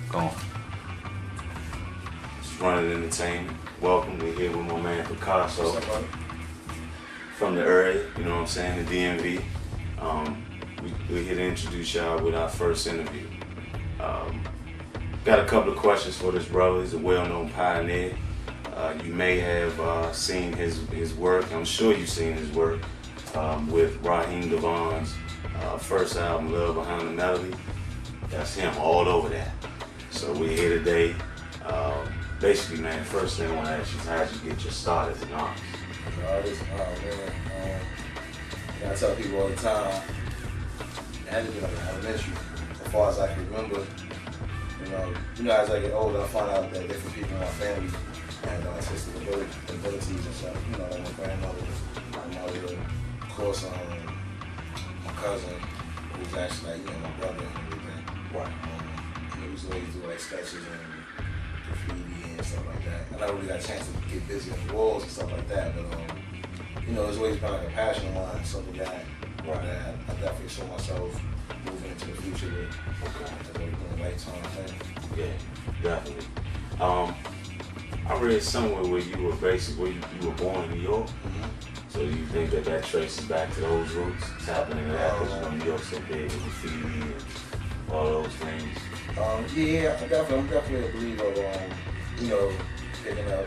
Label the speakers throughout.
Speaker 1: Go on. It's Running Entertainment. Welcome. We're here with my man Peekaso from the area, you know what I'm saying, the DMV. We're here to introduce y'all with our first interview. Got a couple of questions for this brother. He's a well-known pioneer. You may have seen his work. I'm sure you've seen his work with Raheem Devon's first album, Love Behind the Melody. That's him all over that. So we're here today. Basically, man, first thing I want to ask you is how'd you get your start as an artist?
Speaker 2: I tell people all the time, it had to be like elementary, as far as I can remember. You know, as I get older, I find out that different people in my family had artistic abilities and stuff. You know, like my grandmother, my mother, of course, my cousin, who was actually like, my brother and everything.
Speaker 1: Right.
Speaker 2: He was always do like sketches and graffiti and stuff like that. I never really got a chance to get busy on the walls and stuff like that, but it's always been like a passion of mine, something that I definitely saw myself moving into the future with. Okay. A lifetime thing.
Speaker 1: Yeah, definitely. I read somewhere where you were basically, you were born in New York. Mm-hmm. So do you think that traces back to those roots? It's happening in that because New York's so big with graffiti and all those things.
Speaker 2: Yeah, I'm definitely a believer of, picking up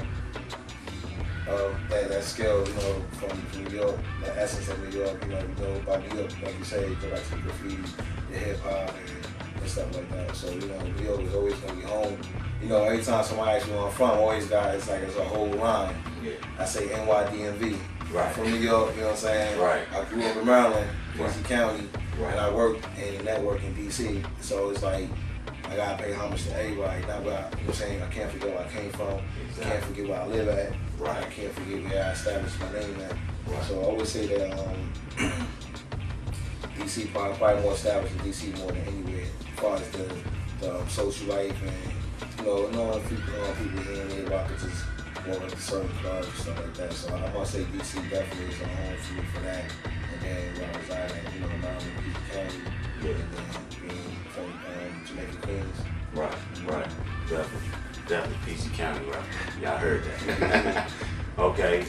Speaker 2: that skill, from New York, the essence of New York, by New York, like you say, go back to the graffiti, the hip hop and stuff like that. So, New York is always gonna be home. Every time somebody asks me where I'm from, I always got, it's a whole line.
Speaker 1: Yeah.
Speaker 2: I say NYDMV.
Speaker 1: Right.
Speaker 2: I'm from New York, you know what I'm saying?
Speaker 1: Right.
Speaker 2: I grew up in Maryland,
Speaker 1: Right.
Speaker 2: DC County,
Speaker 1: Right.
Speaker 2: and I worked in network in DC. So it's like, I gotta pay homage to everybody. Not where I can't forget where I came from. Exactly. Can't forget where I live at.
Speaker 1: Right.
Speaker 2: I can't forget where I established my name at.
Speaker 1: Right.
Speaker 2: So I always say that DC probably more established in DC more than anywhere as far as the social life and knowing people here and there rock to just walk into certain clubs and stuff like that. So I must say DC definitely is a home for me for that. And then where I reside at, Maryland, Peekaso County,
Speaker 1: Yeah.
Speaker 2: and then being from Jamaica, Queens.
Speaker 1: Right. Definitely Peekaso County, right? Yeah, I heard that. Okay.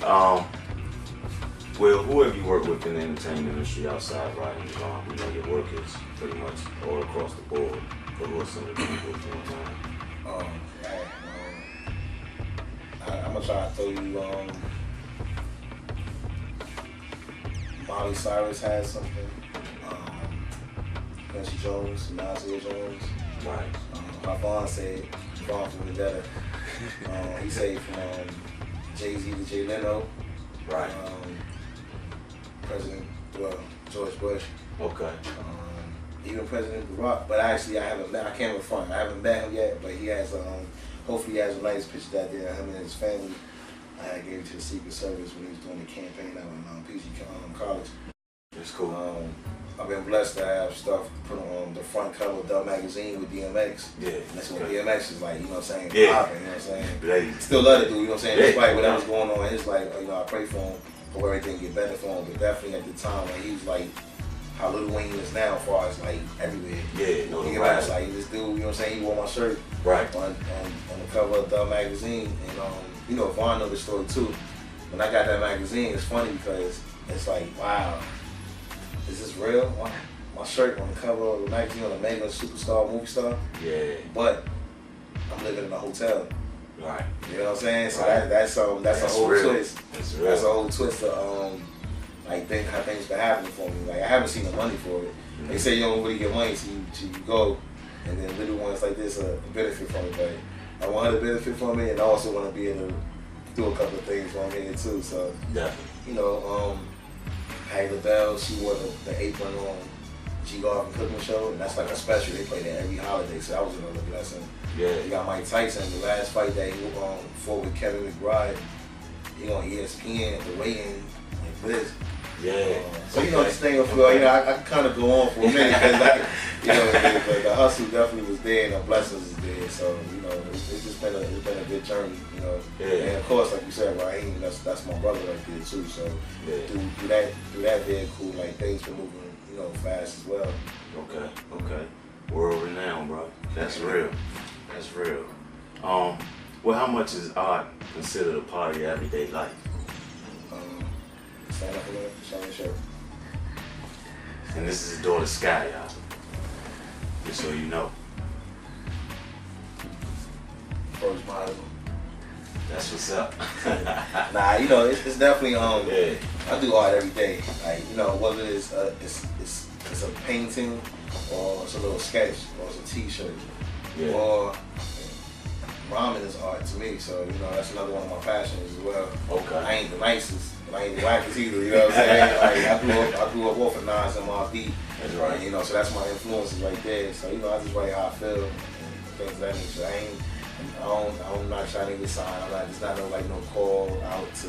Speaker 1: Well, who have you worked with in the entertainment industry outside Raheem Devon? We know your work is pretty much all across the board. But who are some of the people you've been on?
Speaker 2: I'm gonna try to throw you. Miley Cyrus has something. Quincy Jones, Nasir Jones.
Speaker 1: Right.
Speaker 2: My Vaughn said, Vaughn from Vendetta. He said from Jay-Z to Jay Leno.
Speaker 1: Right.
Speaker 2: George Bush.
Speaker 1: Okay.
Speaker 2: Even President Barack, but actually I can't front. I haven't met him yet, but he has, hopefully he has a nice picture that there of him and his family. I gave it to the Secret Service when he was doing the campaign out in PG College.
Speaker 1: That's cool.
Speaker 2: I've been blessed to have stuff put on the front cover of the magazine with DMX.
Speaker 1: Yeah.
Speaker 2: And that's what DMX is like, popping,
Speaker 1: Yeah.
Speaker 2: Still love it, dude,
Speaker 1: Yeah.
Speaker 2: Despite whatever's going on in his life, I pray for him, for everything get better for him, but definitely at the time, he was like, how Lil Wayne is now as far as everywhere.
Speaker 1: Yeah, no,
Speaker 2: right. Like this dude, he wore my shirt
Speaker 1: right
Speaker 2: on the cover of the magazine, and Vaughn knows the story too. When I got that magazine, it's funny because it's like, wow, is this real? My shirt on the cover of the magazine on a mega superstar movie star.
Speaker 1: Yeah.
Speaker 2: But I'm living in a hotel.
Speaker 1: Right.
Speaker 2: You know what I'm saying? So
Speaker 1: right.
Speaker 2: that's a whole
Speaker 1: real.
Speaker 2: twist.
Speaker 1: That's real.
Speaker 2: That's a whole twist of how things been happening for me. I haven't seen the money for it. Mm-hmm. They say you don't really get money until you go, and then little ones like this benefit from it. But I want her to benefit from it, and I also want to be able to do a couple of things while I'm in it too. So, Hattie LaBelle, she wore the apron on G Garvin cooking show, and that's like a special. They play that every holiday, so that was another blessing.
Speaker 1: Yeah.
Speaker 2: You got Mike Tyson, the last fight that he fought with Kevin McBride. He on ESPN, the weigh-in like this.
Speaker 1: Yeah.
Speaker 2: So this thing of I can kind of go on for a minute because the hustle definitely was there and the blessings is there. So it's just been a good journey.
Speaker 1: Yeah.
Speaker 2: And of course, like you said, Raheem, that's my brother right there too. So through that vehicle, things been moving fast as well.
Speaker 1: Okay. World renowned, bro. That's real. That's real. Well, how much is art considered a part of your everyday life?
Speaker 2: Stand up a little, show me shirt.
Speaker 1: And this is his daughter Sky, y'all. Just so you know.
Speaker 2: First model.
Speaker 1: That's what's up.
Speaker 2: Nah, you know, it's definitely
Speaker 1: Yeah.
Speaker 2: I do art every day. Like, you know, whether it's a painting or it's a little sketch or it's a T-shirt
Speaker 1: Yeah.
Speaker 2: or ramen is art to me. So, you know, that's another one of my passions as well.
Speaker 1: Okay.
Speaker 2: I ain't the nicest, but I ain't the wackest either. You know what I'm saying? Like, I grew up off of Nas and my beat.
Speaker 1: That's right.
Speaker 2: And, you know, so that's my influences right there. So, you know, I just write how I feel and things of that nature. I'm not trying to get signed. It's not no call out to,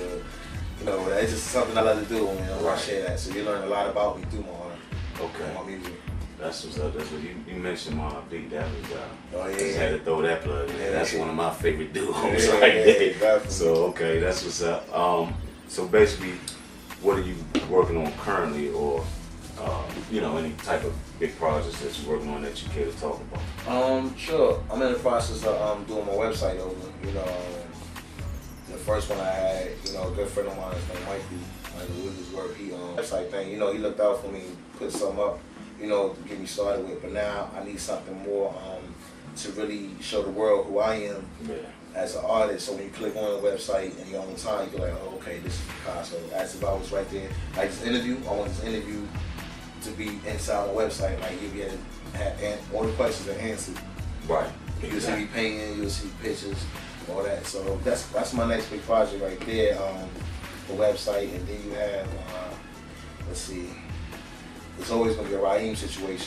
Speaker 2: you know, it's just something I like to do, and I want to share that. So you learn a lot about me through my art,
Speaker 1: Okay.
Speaker 2: my music.
Speaker 1: That's what's up. That's what you mentioned, my beat. That was
Speaker 2: Oh yeah.
Speaker 1: just had to throw that plug in.
Speaker 2: Yeah,
Speaker 1: That's
Speaker 2: yeah.
Speaker 1: one of my favorite duos
Speaker 2: Yeah,
Speaker 1: right there.
Speaker 2: definitely.
Speaker 1: So okay, that's what's up. So basically, what are you working on currently, or you know, any type of big projects that you're working on that you care to talk about?
Speaker 2: Sure. I'm in the process of doing my website over. You know, the first one I had, you know, a good friend of mine, his name Michael Williams, work. He website thing. You know, he looked out for me, put something up, you know, to get me started with. But now I need something more to really show the world who I am.
Speaker 1: Yeah.
Speaker 2: As an artist. So when you click on the website and you're on time, you're like, oh, okay, this is Peekaso. That's if I was right there. Like this interview, I want this interview to be inside the website. Like you'll be able to have all the questions are answered.
Speaker 1: Right.
Speaker 2: You'll see me painting, you'll see pictures, all that. So that's my next big project right there. The website, and then you have let's see, it's always gonna be a Raheem situation.